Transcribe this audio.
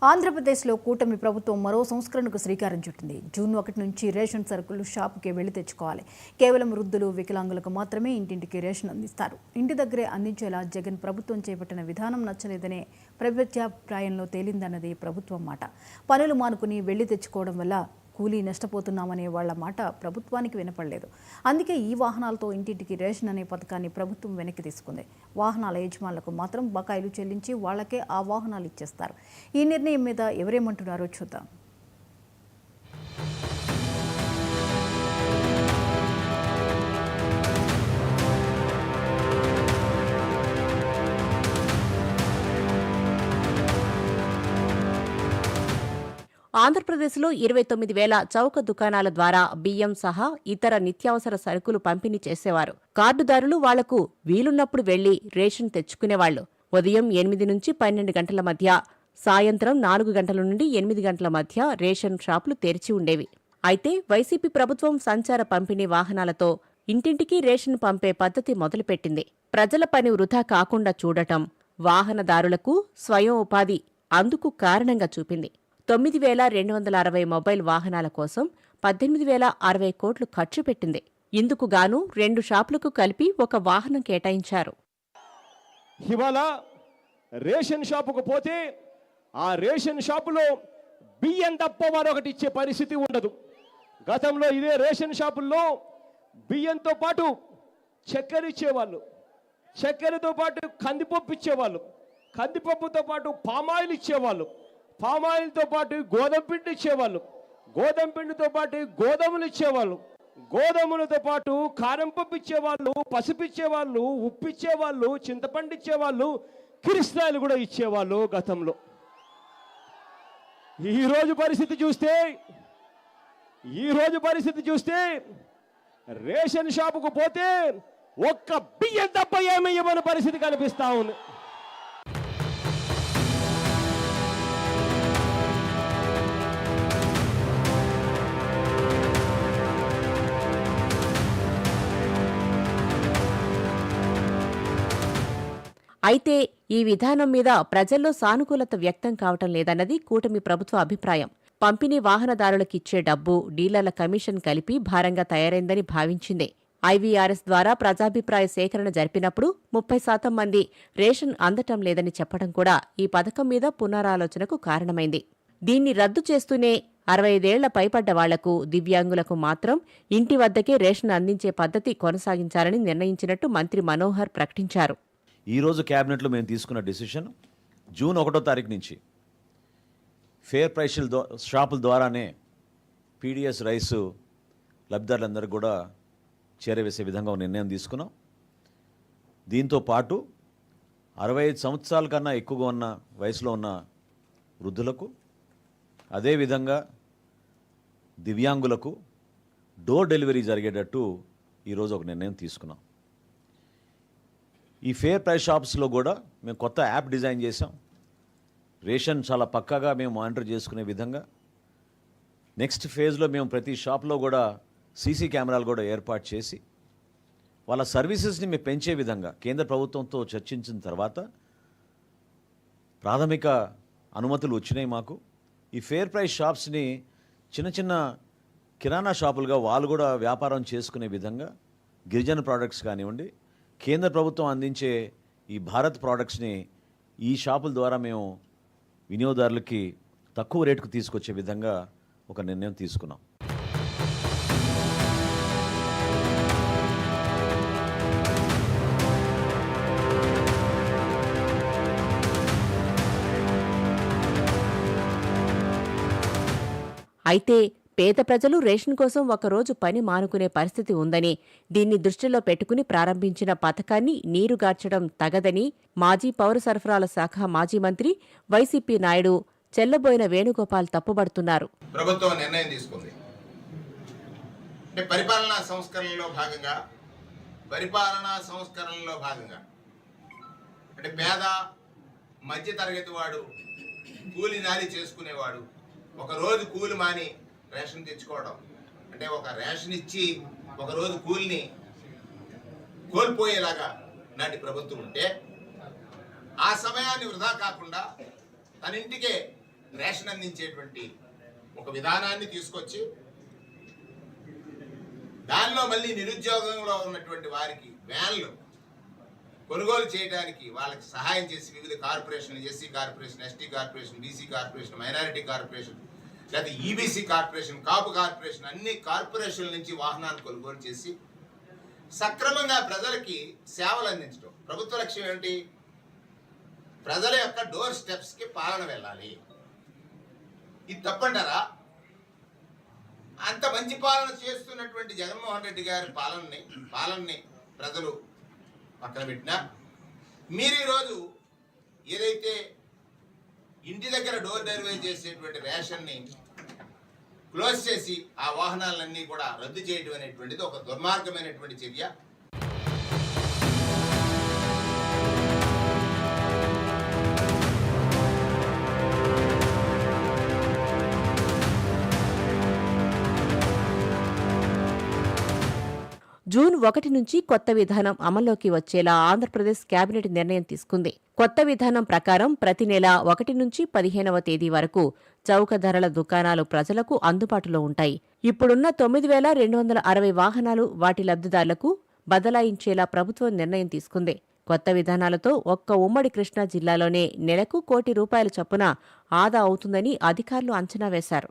ఆంధ్రప్రదేశ్లో కూటమి ప్రభుత్వం మరో సంస్కరణకు శ్రీకారం చుట్టింది. జూన్ 1 నుంచి రేషన్ సరుకులు షాపుకే వెళ్లి తెచ్చుకోవాలి. కేవలం వృద్ధులు, వికలాంగులకు మాత్రమే ఇంటింటికి రేషన్ అందిస్తారు. ఇంటి దగ్గరే అందించేలా జగన్ ప్రభుత్వం చేపట్టిన విధానం నచ్చలేదనే ప్రజాభిప్రాయంలో తేలిందన్నది ప్రభుత్వం మాట. పనులు మానుకుని వెళ్లి తెచ్చుకోవడం వల్ల కూలీ నష్టపోతున్నామనే వాళ్ల మాట ప్రభుత్వానికి వినపడలేదు. అందుకే ఈ వాహనాలతో ఇంటింటికి రేషన్ అనే పథకాన్ని ప్రభుత్వం వెనక్కి తీసుకుంది. వాహనాల యజమానులకు మాత్రం బకాయిలు చెల్లించి వాళ్లకే ఆ వాహనాలు ఇచ్చేస్తారు. ఈ నిర్ణయం మీద ఎవరేమంటున్నారో చూద్దాం. ఆంధ్రప్రదేశ్లో 29,000 చౌక దుకాణాల ద్వారా బియ్యం సహా ఇతర నిత్యావసర సరుకులు పంపిణీ చేసేవారు. కార్డుదారులు వాళ్లకు వీలున్నప్పుడు వెళ్లి రేషన్ తెచ్చుకునేవాళ్లు. ఉదయం 8 నుంచి 12 గంటల మధ్య, సాయంత్రం 4 గంటల నుండి 8 గంటల మధ్య రేషన్ షాపులు తెరిచి ఉండేవి. అయితే వైసీపీ ప్రభుత్వం సంచార పంపిణీ వాహనాలతో ఇంటింటికి రేషన్ పంపే పద్ధతి మొదలుపెట్టింది. ప్రజల పని వృధా కాకుండా చూడటం, వాహనదారులకు స్వయం ఉపాధి అందుకు కారణంగా చూపింది. 9,260 మొబైల్ వాహనాల కోసం 18,060 కోట్లు ఖర్చు పెట్టింది. ఇందుకు గాను 2 షాపులకు కలిపి ఒక వాహనం కేటాయించారు. ఇవాళ రేషన్ షాపుకు పోతే ఆ రేషన్ షాపులో బియ్యం తప్ప మరొకటి ఇచ్చే పరిస్థితి ఉండదు. గతంలో ఇదే రేషన్ షాపుల్లో బియ్యంతో పాటు చక్కెర ఇచ్చేవాళ్ళు, చక్కెరతో పాటు కందిపప్పు ఇచ్చేవాళ్ళు, కందిపప్పుతో పాటు పామాయిల్ ఇచ్చేవాళ్ళు, పామాయిల్తో పాటు గోధుమ పిండి ఇచ్చేవాళ్ళు, గోధుమ పిండితో పాటు గోధుమలు ఇచ్చేవాళ్ళు, గోధుమలతో పాటు కారం పప్పు ఇచ్చేవాళ్ళు, పసుపు ఇచ్చేవాళ్ళు, ఉప్పు ఇచ్చేవాళ్ళు, చింతపండు ఇచ్చేవాళ్ళు, కిరిస్తాయిలు కూడా ఇచ్చేవాళ్ళు గతంలో. ఈరోజు పరిస్థితి చూస్తే రేషన్ షాపుకు పోతే ఒక్క బియ్యం తప్ప ఏమీ ఇవ్వని పరిస్థితి కనిపిస్తా ఉంది. అయితే ఈ విధానం మీద ప్రజల్లో సానుకూలత వ్యక్తం కావటం లేదన్నది కూటమి ప్రభుత్వ అభిప్రాయం. పంపిణీ వాహనదారులకిచ్చే డబ్బు, డీలర్ల కమిషన్ కలిపి భారంగా తయారైందని భావించింది. ఐవీఆర్ఎస్ ద్వారా ప్రజాభిప్రాయ సేకరణ జరిపినప్పుడు 30% మంది రేషన్ అందటం లేదని చెప్పడం కూడా ఈ పథకం మీద పునరాలోచనకు కారణమైంది. దీన్ని రద్దు చేస్తూనే 65 ఏళ్ల పైబడ్డ వాళ్లకు, దివ్యాంగులకు మాత్రం ఇంటి వద్దకే రేషన్ అందించే పద్ధతి కొనసాగించాలని నిర్ణయించినట్టు మంత్రి మనోహర్ ప్రకటించారు. ఈరోజు క్యాబినెట్లో మేము తీసుకున్న డిసిషన్ జూన్ 1వ తారీఖు నుంచి ఫేర్ ప్రైస్ షాపుల ద్వారానే పీడిఎస్ రైసు లబ్ధిదారులందరికీ కూడా చేరవేసే విధంగా ఒక నిర్ణయం తీసుకున్నాం. దీంతో పాటు 65 సంవత్సరాల కన్నా ఎక్కువగా ఉన్న వయసులో ఉన్న వృద్ధులకు, అదేవిధంగా దివ్యాంగులకు డోర్ డెలివరీ జరిగేటట్టు ఈరోజు ఒక నిర్ణయం తీసుకున్నాం. ఈ ఫేర్ ప్రైస్ షాప్స్లో కూడా మేము కొత్త యాప్ డిజైన్ చేసాం. రేషన్ చాలా పక్కాగా మేము మానిటర్ చేసుకునే విధంగా నెక్స్ట్ ఫేజ్లో మేము ప్రతి షాప్లో కూడా సీసీ కెమెరాలు కూడా ఏర్పాటు చేసి వాళ్ళ సర్వీసెస్ని మేము పెంచే విధంగా కేంద్ర ప్రభుత్వంతో చర్చించిన తర్వాత ప్రాథమిక అనుమతులు వచ్చినాయి మాకు. ఈ ఫేర్ ప్రైస్ షాప్స్ని చిన్న చిన్న కిరాణా షాపులుగా వాళ్ళు కూడా వ్యాపారం చేసుకునే విధంగా గిరిజన ప్రోడక్ట్స్ కానివ్వండి, కేంద్ర ప్రభుత్వం అందించే ఈ భారత్ ప్రోడక్ట్స్ని ఈ షాపుల ద్వారా మేము వినియోగదారులకి తక్కువ రేటుకు తీసుకొచ్చే విధంగా ఒక నిర్ణయం తీసుకున్నాం. అయితే పేద ప్రజలు రేషన్ కోసం ఒకరోజు పని మానుకునే పరిస్థితి ఉందని, దీన్ని దృష్టిలో పెట్టుకుని ప్రారంభించిన పథకాన్ని నీరుగార్చడం తగదని మాజీ పౌర సరఫరాల శాఖ మాజీ మంత్రి, వైసీపీ నాయుడు చెల్లబోయిన వేణుగోపాల్ తప్పుబడుతున్నారు. ప్రభుత్వం నిర్ణయం తీసుకుంది. పరిపాలనా సంస్కరణలో భాగంగా అంటే పేద మధ్య తరగతి వాడు, కూలి నాలి చేసుకునేవాడు ఒక రోజు కూలి మాని రేషన్ తెచ్చుకోవడం అంటే ఒక రేషన్ ఇచ్చి ఒక రోజు కూలిని కోల్పోయేలాగా నాటి ప్రభుత్వం ఉంటే ఆ సమయాన్ని వృధా కాకుండా తన ఇంటికే రేషన్ అందించేటువంటి ఒక విధానాన్ని తీసుకొచ్చి దానిలో మళ్ళీ నిరుద్యోగంలో ఉన్నటువంటి వారికి వ్యాన్లు కొనుగోలు చేయడానికి వాళ్ళకి సహాయం చేసి వివిధ కార్పొరేషన్లు, SC corporation, ST corporation, BC corporation, minority corporation, లేదా ఈబీసీ కార్పొరేషన్, కాపు కార్పొరేషన్, అన్ని కార్పొరేషన్ల నుంచి వాహనాలు కొనుగోలు చేసి సక్రమంగా ప్రజలకి సేవలు అందించడం. ప్రభుత్వ లక్ష్యం ఏమిటి? ప్రజల యొక్క డోర్ స్టెప్స్కి పాలన వెళ్ళాలి. ఇది తప్పంటారా? అంత మంచి పాలన చేస్తున్నటువంటి జగన్మోహన్ రెడ్డి గారి పాలనని ప్రజలు పక్కన పెట్టినా, మీరు ఈరోజు ఏదైతే ఇంటి దగ్గర డోర్ డెలివరీ చేసేటువంటి రేషన్ని క్లోజ్ చేసి ఆ వాహనాలన్నీ కూడా రద్దు చేయడం అనేటువంటిది ఒక దుర్మార్గమైనటువంటి చర్య. జూన్ 1 నుంచి కొత్త విధానం అమల్లోకి వచ్చేలా ఆంధ్రప్రదేశ్ కేబినెట్ నిర్ణయం తీసుకుంది. కొత్త విధానం ప్రకారం ప్రతి నెల 1 నుంచి 15వ తేదీ వరకు చౌక ధరల దుకాణాలు ప్రజలకు అందుబాటులో ఉంటాయి. ఇప్పుడున్న 9,260 వాహనాలు వాటి లబ్ధిదారులకు బదలాయించేలా ప్రభుత్వం నిర్ణయం తీసుకుంది. కొత్త విధానాలతో ఒక్క ఉమ్మడి కృష్ణా జిల్లాలోనే నెలకు ₹1 కోటి చొప్పున ఆదా అవుతుందని అధికారులు అంచనా వేశారు.